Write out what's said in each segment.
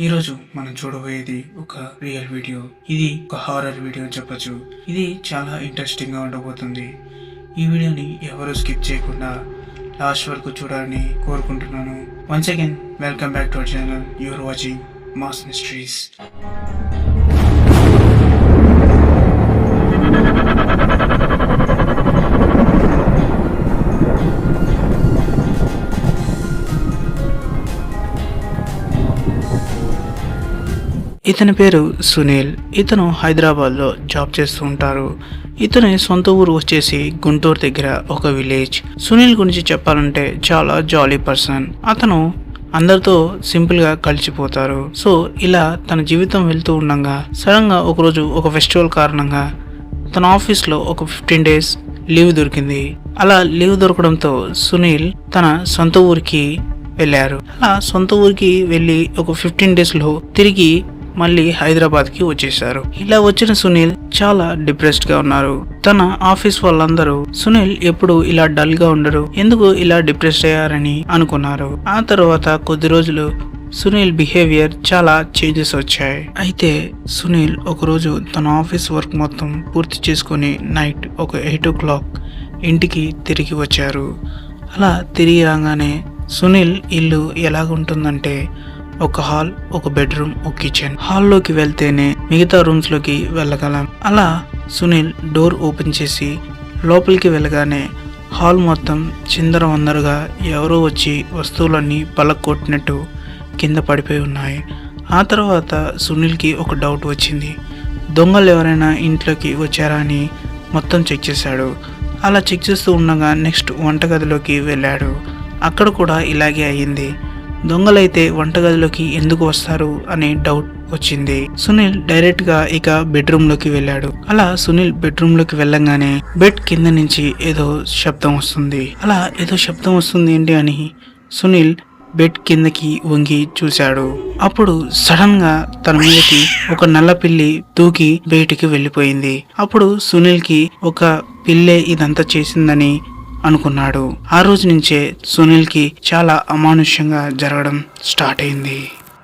ఈరోజు మనం చూడబోయేది ఒక రియల్ వీడియో. ఇది ఒక హారర్ వీడియో అని చెప్పొచ్చు. ఇది చాలా ఇంట్రెస్టింగ్ గా ఉండబోతుంది. ఈ వీడియోని ఎవరు స్కిప్ చేయకుండా లాస్ట్ వరకు చూడాలని కోరుకుంటున్నాను. Once again welcome back to our channel. You are watching Mass Mysteries. ఇతని పేరు సునీల్. ఇతను హైదరాబాద్లో జాబ్ చేస్తూ ఉంటారు. ఇతని సొంత ఊరు వచ్చేసి గుంటూరు దగ్గర ఒక విలేజ్. సునీల్ గురించి చెప్పాలంటే చాలా జాలీ పర్సన్. అతను అందరితో సింపుల్గా కలిసిపోతారు. సో ఇలా తన జీవితం వెళ్తూ ఉండగా సడన్గా ఒకరోజు ఒక ఫెస్టివల్ కారణంగా తన ఆఫీస్లో ఒక 15 days లీవ్ దొరికింది. అలా లీవ్ దొరకడంతో సునీల్ తన సొంత ఊరికి వెళ్ళారు. అలా సొంత ఊరికి వెళ్ళి ఒక 15 daysలో తిరిగి మళ్ళీ హైదరాబాద్ కి వచ్చేసారు. ఇలా వచ్చిన సునీల్ చాలా డిప్రెస్డ్ గా ఉన్నారు. తన ఆఫీస్ వాళ్ళందరూ సునీల్ ఎప్పుడు ఇలా డల్ గా ఉండరు, ఎందుకు ఇలా డిప్రెస్డ్ అయ్యారని అనుకున్నారు. ఆ తర్వాత కొద్ది రోజులు సునీల్ బిహేవియర్ చాలా చేంజెస్ వచ్చాయి. అయితే సునీల్ ఒకరోజు తన ఆఫీస్ వర్క్ మొత్తం పూర్తి చేసుకుని నైట్ ఒక 8 o'clock ఇంటికి తిరిగి వచ్చారు. అలా తిరిగి రాగానే సునీల్ ఇల్లు ఎలాగుంటుందంటే ఒక హాల్, ఒక బెడ్రూమ్, ఒక కిచెన్. హాల్లోకి వెళ్తేనే మిగతా రూమ్స్ లోకి వెళ్ళగలం. అలా సునీల్ డోర్ ఓపెన్ చేసి లోపలికి వెళ్ళగానే హాల్ మొత్తం చిందరవందరగా ఎవరో వచ్చి వస్తువులన్నీ పలక్కొట్టినట్టు కింద పడిపోయి ఉన్నాయి. ఆ తర్వాత సునీల్కి ఒక డౌట్ వచ్చింది. దొంగలు ఎవరైనా ఇంట్లోకి వచ్చారా అని మొత్తం చెక్ చేశాడు. అలా చెక్ చేస్తూ ఉండగా నెక్స్ట్ వంటగదిలోకి వెళ్ళాడు. అక్కడ కూడా ఇలాగే అయ్యింది. దొంగలైతే వంటగదిలోకి ఎందుకు వస్తారు అనే డౌట్ వచ్చింది. సునీల్ డైరెక్ట్ గా ఇక బెడ్రూమ్ లోకి వెళ్ళాడు. అలా సునీల్ బెడ్రూమ్ లోకి వెళ్ళంగానే బెడ్ కింద నుంచి ఏదో శబ్దం వస్తుంది. అలా ఏదో శబ్దం వస్తుంది ఏంటి అని సునీల్ బెడ్ కిందకి వంగి చూశాడు. అప్పుడు సడన్ గా తన మీదకి ఒక నల్ల పిల్లి దూకి బయటికి వెళ్ళిపోయింది. అప్పుడు సునీల్ కి ఒక పిల్లే ఇదంతా చేసిందని అనుకున్నాడు. ఆ రోజు నుంచే సునీల్ కి చాలా అమానుష్యంగా జరగడం స్టార్ట్ అయింది.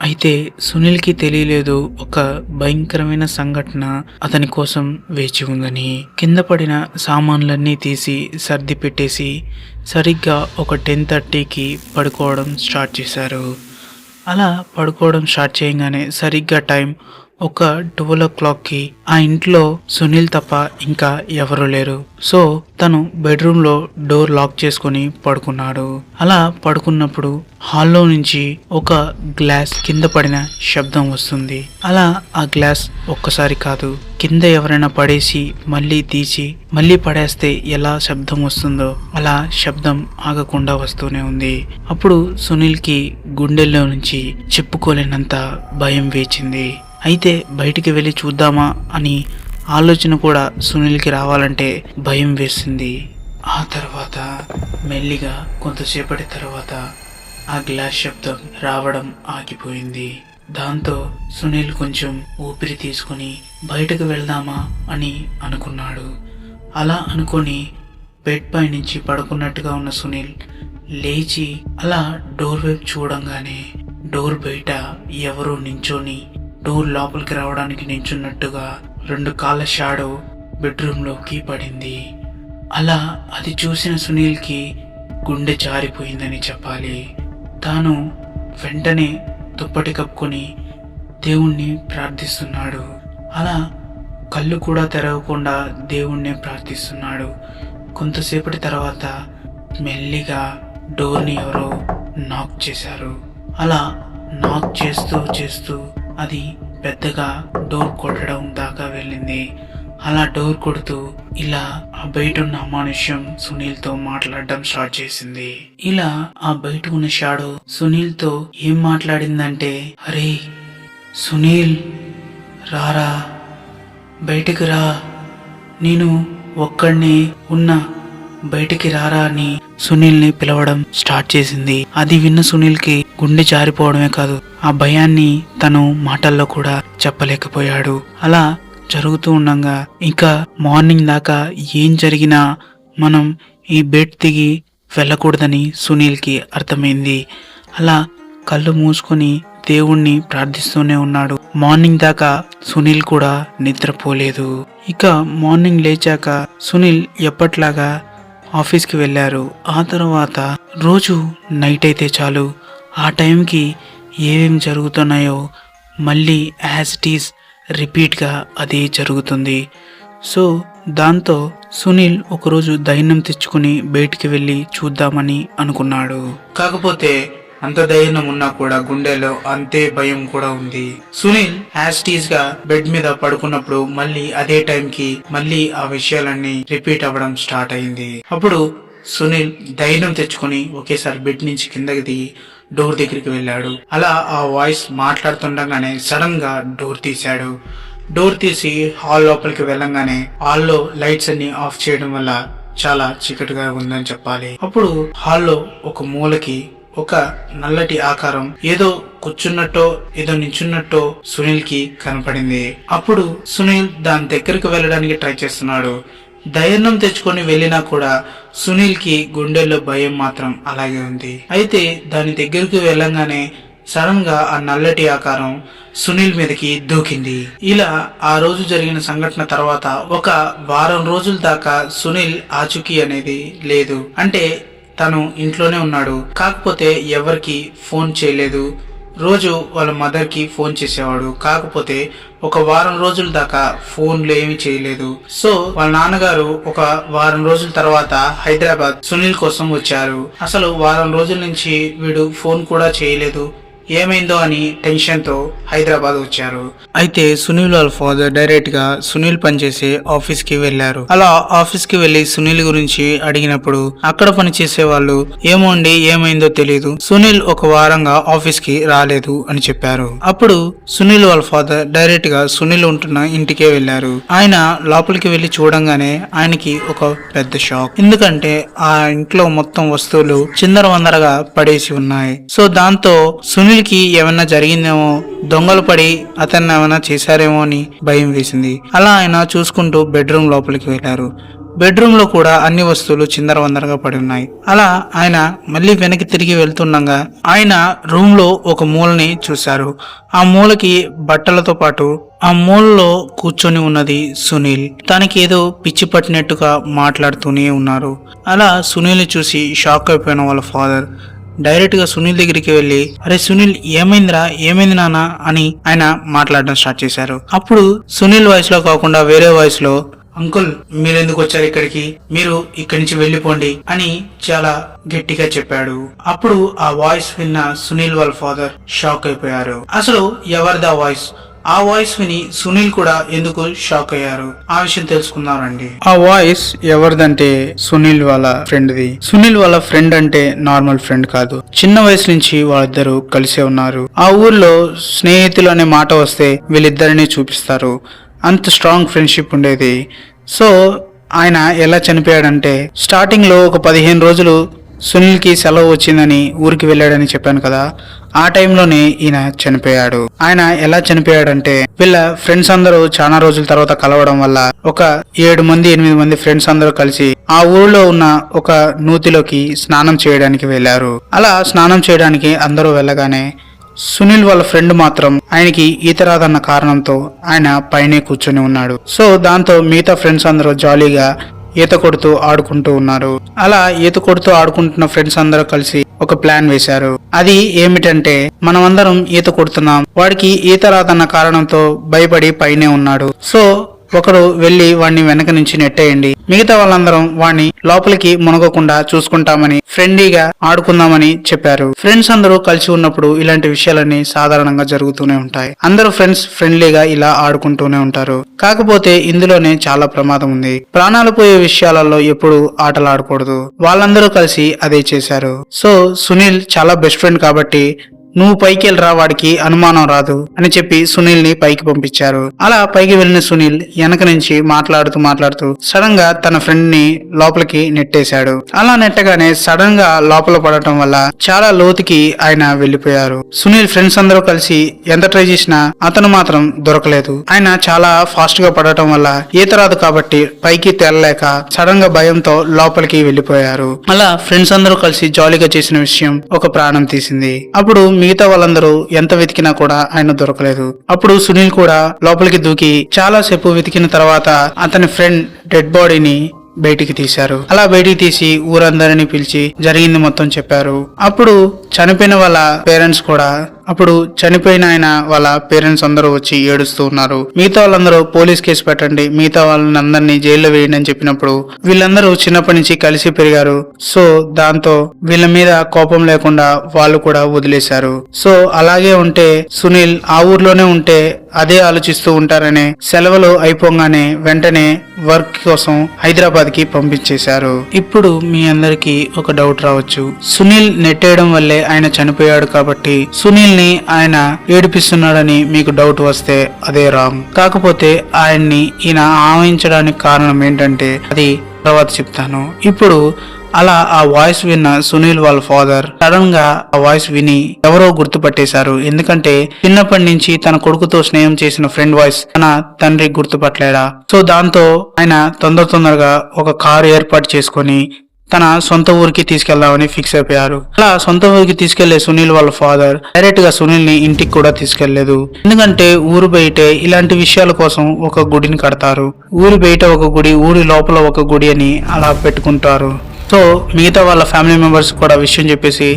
అయితే సునీల్ కి తెలియలేదు ఒక భయంకరమైన సంఘటన అతని కోసం వేచి ఉందని. కింద పడిన సామాన్లన్నీ తీసి సర్ది పెట్టేసి సరిగ్గా ఒక 10:30కి పడుకోవడం స్టార్ట్ చేశారు. అలా పడుకోవడం స్టార్ట్ చేయగానే సరిగ్గా టైం ఒక 12 o'clockకి ఆ ఇంట్లో సునీల్ తప్ప ఇంకా ఎవరు లేరు. సో తను బెడ్రూమ్ లో డోర్ లాక్ చేసుకుని పడుకున్నాడు. అలా పడుకున్నప్పుడు హాల్లో నుంచి ఒక గ్లాస్ కింద పడిన శబ్దం వస్తుంది. అలా ఆ గ్లాస్ ఒక్కసారి కాదు, కింద ఎవరైనా పడేసి మళ్ళీ తీసి మళ్ళీ పడేస్తే ఎలా శబ్దం వస్తుందో అలా శబ్దం ఆగకుండా వస్తూనే ఉంది. అప్పుడు సునీల్ కి గుండెల్లో నుంచి చెప్పుకోలేనంత భయం వేచింది. అయితే బయటికి వెళ్ళి చూద్దామా అని ఆలోచన కూడా సునీల్కి రావాలంటే భయం వేసింది. ఆ తర్వాత మెల్లిగా కొంతసేపటి తర్వాత ఆ గ్లాస్ శబ్దం రావడం ఆగిపోయింది. దాంతో సునీల్ కొంచెం ఊపిరి తీసుకుని బయటకు వెళ్దామా అని అనుకున్నాడు. అలా అనుకొని బెడ్ పై నుంచి పడుకున్నట్టుగా ఉన్న సునీల్ లేచి అలా డోర్ వైపు చూడంగానే డోర్ బయట ఎవరో నించొని డోర్ లోపలికి రావడానికి నించున్నట్టుగా 2 కాళ్ళ షాడో బెడ్రూమ్ లోకి పడింది. అలా అది చూసిన సునీల్ కి గుండె జారిపోయిందని చెప్పాలి. తాను వెంటనే దుప్పటి కప్పుకొని దేవుణ్ణి ప్రార్థిస్తున్నాడు. అలా కళ్ళు కూడా తెరవకుండా దేవుణ్ణి ప్రార్థిస్తున్నాడు. కొంతసేపటి తర్వాత మెల్లిగా డోర్ని ఎవరో నాక్ చేశారు. అలా నాక్ చేస్తూ చేస్తూ అది పెద్దగా డోర్ కొట్టడం దాకా వెళ్ళింది. అలా డోర్ కొడుతూ ఇలా ఆ బయట ఉన్న అమానుష్యం సునీల్ తో మాట్లాడడం స్టార్ట్ చేసింది. ఇలా ఆ బయట ఉన్న షాడో సునీల్ తో ఏం మాట్లాడిందంటే, అరే సునీల్ రారా, బయటకు రా, నేను ఒక్కడినే ఉన్నా, బయటికి రారా అని సునీల్ ని పిలవడం స్టార్ట్ చేసింది. అది విన్న సునీల్ కి గుండె జారిపోవడమే కాదు, ఆ భయాన్ని తను మాటల్లో కూడా చెప్పలేకపోయాడు. అలా జరుగుతూ ఉండగా ఇంకా మార్నింగ్ దాకా ఏం జరిగినా మనం ఈ బెడ్ దిగి వెళ్ళకూడదని సునీల్ కి అర్థమైంది. అలా కళ్ళు మూసుకొని దేవుణ్ణి ప్రార్థిస్తూనే ఉన్నాడు. మార్నింగ్ దాకా సునీల్ కూడా నిద్రపోలేదు. ఇక మార్నింగ్ లేచాక సునీల్ ఎప్పట్లాగా ఆఫీస్కి వెళ్ళారు. ఆ తర్వాత రోజు నైట్ అయితే చాలు ఆ టైంకి ఏమేమి జరుగుతున్నాయో మళ్ళీ యాజ్ ఇట్ ఈస్ రిపీట్గా అదే జరుగుతుంది. సో దాంతో సునీల్ ఒకరోజు ధైర్యం తెచ్చుకుని బయటికి వెళ్ళి చూద్దామని అనుకున్నాడు. కాకపోతే అంత ధైర్యం ఉన్నా కూడా గుండెలో అంతే భయం కూడా ఉంది. సునీల్ యాస్టీస్ గా బెడ్ మీద పడుకున్నప్పుడు మళ్ళీ అదే టైంకి మళ్ళీ ఆ విషయాలన్నీ రిపీట్ అవ్వడం స్టార్ట్ అయింది. అప్పుడు సునీల్ ధైర్యం తెచ్చుకుని ఒకేసారి బెడ్ నుంచి కిందకి దిగి డోర్ దగ్గరికి వెళ్ళాడు. అలా ఆ వాయిస్ మాట్లాడుతుండగానే సడన్ గా డోర్ తీశాడు. డోర్ తీసి హాల్ లోపలికి వెళ్ళంగానే హాల్లో లైట్స్ అన్ని ఆఫ్ చేయడం వల్ల చాలా చీకటిగా ఉందని చెప్పాలి. అప్పుడు హాల్లో ఒక మూలకి ఒక నల్లటి ఆకారం ఏదో కూర్చున్నట్టో ఏదో నించున్నట్టో సునీల్ కి కనపడింది. అప్పుడు సునీల్ దాని దగ్గరికి వెళ్ళడానికి ట్రై చేస్తున్నాడు. ధైర్యం తెచ్చుకొని వెళ్ళినా కూడా సునీల్ కి గుండెల్లో భయం మాత్రం అలాగే ఉంది. అయితే దాని దగ్గరికి వెళ్ళంగానే సడన్ గా ఆ నల్లటి ఆకారం సునీల్ మీదకి దూకింది. ఇలా ఆ రోజు జరిగిన సంఘటన తర్వాత ఒక వారం రోజుల దాకా సునీల్ ఆచూకీ అనేది లేదు. అంటే తను ఇంట్లోనే ఉన్నాడు. కాకపోతే ఎవరికి ఫోన్ చేయలేదు. రోజు వాళ్ళ మదర్ కి ఫోన్ చేసేవాడు. కాకపోతే ఒక వారం రోజుల దాకా ఫోన్లు ఏమి చేయలేదు. సో వాళ్ళ నాన్నగారు ఒక వారం రోజుల తర్వాత హైదరాబాద్ సునీల్ కోసం వచ్చారు. అసలు వారం రోజుల నుంచి వీడు ఫోన్ కూడా చేయలేదు. ఏమైందో అని టెన్షన్ తో హైదరాబాద్ వచ్చారు. అయితే సునీల్ వాళ్ళ ఫాదర్ డైరెక్ట్ గా సునీల్ పనిచేసే ఆఫీస్ కి వెళ్లారు. అలా ఆఫీస్ కి వెళ్లి సునీల్ గురించి అడిగినప్పుడు అక్కడ పనిచేసే వాళ్ళు ఏమో అండి ఏమైందో తెలియదు, సునీల్ ఒక వారంగా ఆఫీస్ కి రాలేదు అని చెప్పారు. అప్పుడు సునీల్ వాళ్ళ ఫాదర్ డైరెక్ట్ గా సునీల్ ఉంటున్న ఇంటికే వెళ్లారు. ఆయన లోపలికి వెళ్లి చూడంగానే ఆయనకి ఒక పెద్ద షాక్. ఎందుకంటే ఆ ఇంట్లో మొత్తం వస్తువులు చిందరవందరగా పడేసి ఉన్నాయి. సో దాంతో సునీల్ కి ఏమన్నా జరిగిందేమో, దొంగలు పడి అతన్ని ఏమైనా చేశారేమో అని భయం వేసింది. అలా ఆయన చూసుకుంటూ బెడ్రూమ్ లోపలికి వెళ్లారు. బెడ్రూమ్ లో కూడా అన్ని వస్తువులు చిందరవందరగా పడి ఉన్నాయి. అలా ఆయన మళ్ళీ వెనక్కి తిరిగి వెళ్తుండగా ఆయన రూమ్ లో ఒక మూలని చూశారు. ఆ మూలకి బట్టలతో పాటు ఆ మూలలో కూర్చొని ఉన్నది సునీల్. తనకి ఏదో పిచ్చి పట్టినట్టుగా మాట్లాడుతూనే ఉన్నారు. అలా సునీల్ చూసి షాక్ అయిపోయిన వాళ్ళ ఫాదర్ డైరెక్ట్ గా సునీల్ దగ్గరికి వెళ్లి, అరే సునీల్ ఏమైందిరా, ఏమైంది నాన్న అని ఆయన మాట్లాడడం స్టార్ట్ చేశారు. అప్పుడు సునీల్ వాయిస్ లో కాకుండా వేరే వాయిస్ లో, అంకుల్ మీరెందుకు వచ్చారు ఇక్కడికి, మీరు ఇక్కడి నుంచి వెళ్లిపోండి అని చాలా గట్టిగా చెప్పాడు. అప్పుడు ఆ వాయిస్ విన్న సునీల్ వాళ్ళ ఫాదర్ షాక్ అయిపోయారు. అసలు ఎవరిదా వాయిస్? ఆ వాయిస్ విని సునీల్ కూడా ఎందుకు షాక్ అయ్యారు, ఆ విషయం తెలుసుకుందామండి. ఆ వాయిస్ ఎవరిదంటే సునీల్ వాళ్ళ ఫ్రెండ్ది. సునీల్ వాళ్ళ ఫ్రెండ్ అంటే నార్మల్ ఫ్రెండ్ కాదు, చిన్న వయసు నుంచి వాళ్ళిద్దరూ కలిసే ఉన్నారు. ఆ ఊర్లో స్నేహితులు అనే మాట వస్తే వీళ్ళిద్దరిని చూపిస్తారు. అంత స్ట్రాంగ్ ఫ్రెండ్షిప్ ఉండేది. సో ఆయన ఎలా చనిపోయాడంటే, స్టార్టింగ్ లో ఒక 15 రోజులు సునీల్ కి సెలవు వచ్చిందని ఊరికి వెళ్ళాడని చెప్పాను కదా, ఆ టైంలోనే ఈయన చనిపోయాడు. ఆయన ఎలా చనిపోయాడంటే, వీళ్ళ ఫ్రెండ్స్ అందరూ చాలా రోజుల తర్వాత కలవడం వల్ల ఒక 7-8 మంది ఫ్రెండ్స్ అందరూ కలిసి ఆ ఊరిలో ఉన్న ఒక నూతిలోకి స్నానం చేయడానికి వెళ్ళారు. అలా స్నానం చేయడానికి అందరూ వెళ్ళగానే సునీల్ వాళ్ళ ఫ్రెండ్ మాత్రం ఆయనకి ఈత రాదన్న కారణంతో ఆయన పైనే కూర్చొని ఉన్నాడు. సో దాంతో మిగతా ఫ్రెండ్స్ అందరూ జాలీగా ఈత కొడుతూ ఆడుకుంటూ ఉన్నారు. అలా ఈత కొడుతూ ఆడుకుంటున్న ఫ్రెండ్స్ అందరూ కలిసి ఒక ప్లాన్ వేశారు. అది ఏమిటంటే, మనమందరం ఈత కొడుతున్నాం, వాడికి ఈత రాదన్న కారణంతో భయపడి పైనే ఉన్నాడు. సో ఒకడు వెళ్లి వాడిని వెనక నుంచి నెట్టేయండి, మిగతా వాళ్ళందరం వాడిని లోపలికి మునగకుండా చూసుకుంటామని ఫ్రెండ్లీగా ఆడుకుందామని చెప్పారు. ఫ్రెండ్స్ అందరూ కలిసి ఉన్నప్పుడు ఇలాంటి విషయాలన్నీ సాధారణంగా జరుగుతూనే ఉంటాయి. అందరూ ఫ్రెండ్స్ ఫ్రెండ్లీగా ఇలా ఆడుకుంటూనే ఉంటారు. కాకపోతే ఇందులోనే చాలా ప్రమాదం ఉంది. ప్రాణాలు పోయే విషయాలలో ఎప్పుడు ఆటలు ఆడకూడదు. వాళ్ళందరూ కలిసి అదే చేశారు. సో సునీల్ చాలా బెస్ట్ ఫ్రెండ్ కాబట్టి, నువ్వు పైకి వెళ్ళరా, వాడికి అనుమానం రాదు అని చెప్పి సునీల్ ని పైకి పంపించారు. అలా పైకి వెళ్లిన సునీల్ వెనక నుంచి మాట్లాడుతూ సడన్ గా తన ఫ్రెండ్ ని లోపలికి నెట్టేశాడు. అలా నెట్టగానే సడన్ గా లోపల పడటం వల్ల చాలా లోతుకి ఆయన వెళ్లిపోయారు. సునీల్ ఫ్రెండ్స్ అందరూ కలిసి ఎంత ట్రై చేసినా అతను మాత్రం దొరకలేదు. ఆయన చాలా ఫాస్ట్ గా పడటం వల్ల ఈత రాదు కాబట్టి పైకి తేలలేక సడన్ గా భయంతో లోపలికి వెళ్లిపోయారు. అలా ఫ్రెండ్స్ అందరూ కలిసి జాలీగా చేసిన విషయం ఒక ప్రాణం తీసింది. అప్పుడు మిగతా వాళ్ళందరూ ఎంత వెతికినా కూడా ఆయన దొరకలేదు. అప్పుడు సునీల్ కూడా లోపలికి దూకి చాలా సేపు వెతికిన తర్వాత అతని ఫ్రెండ్ డెడ్ బాడీని బయటికి తీశారు. అలా బయటికి తీసి ఊరందరినీ పిలిచి జరిగింది మొత్తం చెప్పారు. అప్పుడు చనిపోయిన వాళ్ళ పేరెంట్స్ అందరూ వచ్చి ఏడుస్తూ ఉన్నారు. మిగతా వాళ్ళందరూ పోలీస్ కేసు పెట్టండి, మిగతా వాళ్ళని అందరినీ జైల్లో వేయండి అని చెప్పినప్పుడు వీళ్ళందరూ చిన్నప్పటి నుంచి కలిసి పెరిగారు. సో దాంతో వీళ్ళ మీద కోపం లేకుండా వాళ్ళు కూడా వదిలేశారు. సో అలాగే ఉంటే సునీల్ ఆ ఊర్లోనే ఉంటే అదే ఆలోచిస్తూ ఉంటారనే సెలవులు అయిపోగానే వెంటనే వర్క్ కోసం హైదరాబాద్ కి పంపించేశారు. ఇప్పుడు మీ అందరికి ఒక డౌట్ రావచ్చు, సునీల్ నెట్టేయడం వల్లే ఆయన చనిపోయాడు కాబట్టి సునీల్ ని ఆయన ఏడిపిస్తున్నాడని మీకు డౌట్ వస్తే అదే రాంగ్. కాకపోతే ఆయన్ని ఈయన ఆవహించడానికి కారణం ఏంటంటే అది తర్వాత చెప్తాను. ఇప్పుడు అలా ఆ వాయిస్ విన్న సునీల్ వాళ్ళ ఫాదర్ సడన్ గా ఆ వాయిస్ విని ఎవరో గుర్తుపట్టేశారు. ఎందుకంటే చిన్నప్పటి నుంచి తన కొడుకుతో స్నేహం చేసిన ఫ్రెండ్ వాయిస్ తన తండ్రి గుర్తుపట్టలేడా. సో దాంతో ఆయన తొందరగా ఒక కారు ఏర్పాటు చేసుకొని తన సొంత ఊరికి తీసుకెళ్దామని ఫిక్స్ అయిపోయారు. అలా సొంత ఊరికి తీసుకెళ్లే సునీల్ వాళ్ళ ఫాదర్ డైరెక్ట్ గా సునీల్ ని ఇంటికి కూడా తీసుకెళ్లేదు. ఎందుకంటే ఊరు బయటే ఇలాంటి విషయాల కోసం ఒక గుడిని కడతారు. ఊరి బయట ఒక గుడి, ఊరి లోపల ఒక గుడి అని అలా పెట్టుకుంటారు. సో మిగతా వాళ్ళ ఫ్యామిలీ మెంబర్స్ కూడా విషయం చెప్పేసి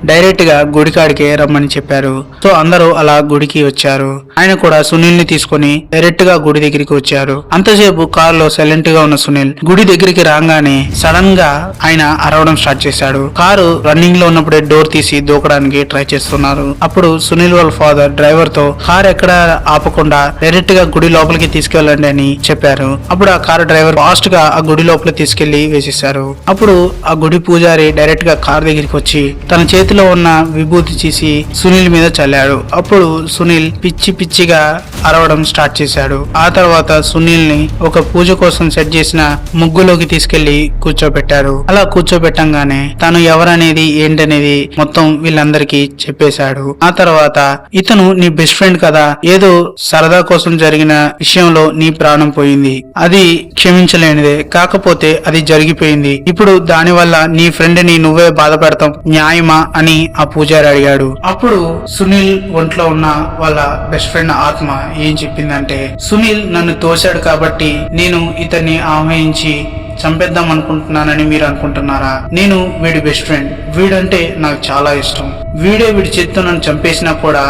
డైరెక్ట్ గా గుడి కాడికే రమ్మని చెప్పారు. సో అందరూ అలా గుడికి వచ్చారు. ఆయన కూడా సునీల్ ని తీసుకుని డైరెక్ట్ గా గుడి దగ్గరికి వచ్చారు. అంతసేపు కారులో సైలెంట్ గా ఉన్న సునీల్ గుడి దగ్గరికి రాగానే సడన్ గా ఆయన అరవడం స్టార్ట్ చేశాడు. కారు రన్నింగ్ లో ఉన్నప్పుడే డోర్ తీసి దూకడానికి ట్రై చేస్తున్నారు. అప్పుడు సునీల్ వాళ్ళ ఫాదర్ డ్రైవర్ తో కార్ ఎక్కడ ఆపకుండా డైరెక్ట్ గా గుడి లోపలికి తీసుకెళ్ళండి అని చెప్పారు. అప్పుడు ఆ కారు డ్రైవర్ ఫాస్ట్ గా ఆ గుడి లోపలికి తీసుకెళ్లి వేసేశారు. అప్పుడు ఆ గుడి పూజారి డైరెక్ట్ గా కార్ దగ్గరికి వచ్చి తన చేతిలో ఉన్న విభూతి చేసి సునీల్ మీద చల్లాడు. అప్పుడు సునీల్ పిచ్చిగా అరవడం స్టార్ట్ చేశాడు. ఆ తర్వాత సునీల్ ని ఒక పూజ కోసం సెట్ చేసిన ముగ్గులోకి తీసుకెళ్లి కూర్చోబెట్టారు. అలా కూర్చోబెట్టంగానే తను ఎవరనేది ఏంటనేది మొత్తం వీళ్ళందరికీ చెప్పేశాడు. ఆ తర్వాత ఇతను నీ బెస్ట్ ఫ్రెండ్ కదా, ఏదో సరదా కోసం జరిగిన విషయంలో నీ ప్రాణం పోయింది, అది క్షమించలేనిదే, కాకపోతే అది జరిగిపోయింది. ఇప్పుడు దాని వల్ల నీ ఫ్రెండ్ ని నువ్వే బాధపడతాం న్యాయమా అని ఆ పూజారి అడిగాడు. అప్పుడు సునీల్ ఒంట్లో ఉన్న వాళ్ళ బెస్ట్ ఫ్రెండ్ ఆత్మ ఏం చెప్పిందంటే, సునీల్ నన్ను తోశాడు కాబట్టి నేను ఇతన్ని ఆహ్వానించి చంపేద్దాం అనుకుంటున్నానని మీరు అనుకుంటున్నారా? నేను వీడి బెస్ట్ ఫ్రెండ్, వీడంటే నాకు చాలా ఇష్టం. వీడి చేతితో నన్ను చంపేసినా కూడా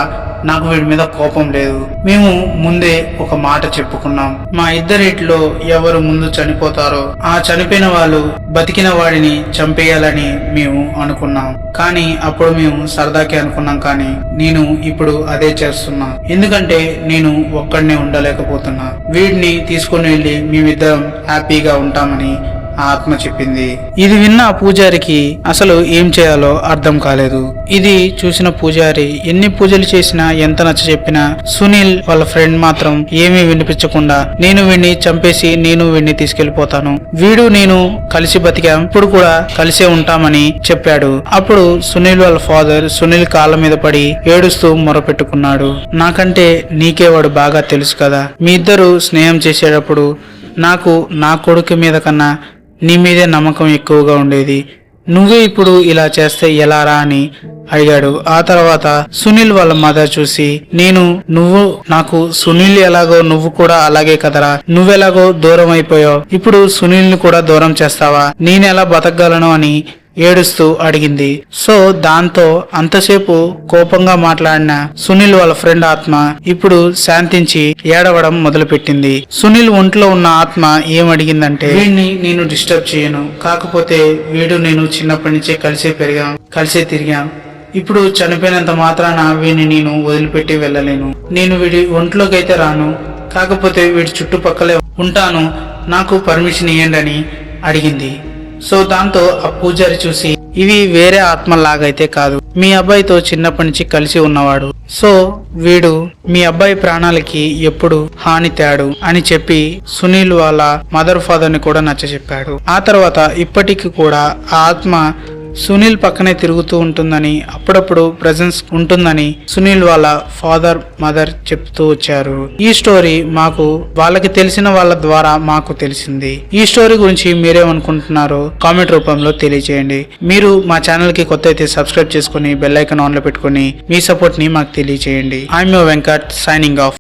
నాకు వీడి మీద కోపం లేదు. మేము ముందే ఒక మాట చెప్పుకున్నాం, మా ఇద్దరిట్లో ఎవరు ముందు చనిపోతారో ఆ చనిపోయిన వాళ్ళు బతికిన వాడిని చంపేయాలని మేము అనుకున్నాం. కానీ అప్పుడు మేము సరదాకి అనుకున్నాం, కానీ నేను ఇప్పుడు అదే చేస్తున్నా. ఎందుకంటే నేను ఒక్కడనే ఉండలేకపోతున్నా. వీడిని తీసుకుని వెళ్ళి మేమిద్దరం హ్యాపీగా ఉంటామని ఆత్మ చెప్పింది. ఇది విన్న పూజారికి అసలు ఏం చేయాలో అర్థం కాలేదు. ఇది చూసిన పూజారి ఎన్ని పూజలు చేసినా ఎంత నచ్చ చెప్పినా సునీల్ వాళ్ళ ఫ్రెండ్ మాత్రం ఏమీ వినిపించకుండా నేను వీడిని చంపేసి నేను వీడిని తీసుకెళ్లిపోతాను, వీడు నేను కలిసి బతికాం, ఇప్పుడు కూడా కలిసే ఉంటామని చెప్పాడు. అప్పుడు సునీల్ వాళ్ళ ఫాదర్ సునీల్ కాళ్ళ మీద పడి ఏడుస్తూ మొరపెట్టుకున్నాడు. నాకంటే నీకే వాడు బాగా తెలుసు కదా, మీ ఇద్దరు స్నేహం చేసేటప్పుడు నాకు నా కొడుకు మీద కన్నా నీ మీదే నమ్మకం ఎక్కువగా ఉండేది, నువ్వే ఇప్పుడు ఇలా చేస్తే ఎలారా అని అడిగాడు. ఆ తర్వాత సునీల్ వాళ్ళ మదర్ చూసి, నువ్వు నాకు సునీల్ ఎలాగో నువ్వు కూడా అలాగే కదరా, నువ్వెలాగో దూరం అయిపోయావు, ఇప్పుడు సునీల్ ని కూడా దూరం చేస్తావా, నేనెలా బతకగలను అని ఏడుస్తూ అడిగింది. సో దాంతో అంతసేపు కోపంగా మాట్లాడిన సునీల్ వాళ్ళ ఫ్రెండ్ ఆత్మ ఇప్పుడు శాంతించి ఏడవడం మొదలుపెట్టింది. సునీల్ ఒంట్లో ఉన్న ఆత్మ ఏమడిగిందంటే, వీడిని నేను డిస్టర్బ్ చేయను, కాకపోతే వీడు నేను చిన్నప్పటి నుంచే కలిసే తిరిగాం, ఇప్పుడు చనిపోయినంత మాత్రాన వీడిని నేను వదిలిపెట్టి వెళ్ళలేను, నేను వీడి ఒంట్లోకి అయితే రాను, కాకపోతే వీడి చుట్టుపక్కలే ఉంటాను, నాకు పర్మిషన్ ఇవ్వండి అని అడిగింది. సో దాంతో ఆ పూజారి చూసి, ఇవి వేరే ఆత్మలాగైతే కాదు, మీ అబ్బాయితో చిన్నప్పటి నుంచి కలిసి ఉన్నవాడు, సో వీడు మీ అబ్బాయి ప్రాణాలకి ఎప్పుడు హాని తేడు అని చెప్పి సునీల్ వాళ్ళ మదర్ ఫాదర్ ని కూడా నచ్చ చెప్పాడు. ఆ తర్వాత ఇప్పటికి కూడా ఆ ఆత్మ సునీల్ పక్కనే తిరుగుతూ ఉంటుందని, అప్పుడప్పుడు ప్రెజెన్స్ ఉంటుందని సునీల్ వాళ్ళ ఫాదర్ మదర్ చెప్తూ వచ్చారు. ఈ స్టోరీ మాకు వాళ్ళకి తెలిసిన వాళ్ళ ద్వారా మాకు తెలిసింది. ఈ స్టోరీ గురించి మీరేమనుకుంటున్నారో కామెంట్ రూపంలో తెలియజేయండి. మీరు మా ఛానల్ కి కొత్త అయితే సబ్స్క్రైబ్ చేసుకుని బెల్ ఐకాన్ ఆన్ లో పెట్టుకుని మీ సపోర్ట్ ని మాకు తెలియజేయండి. I'm your Venkat signing off.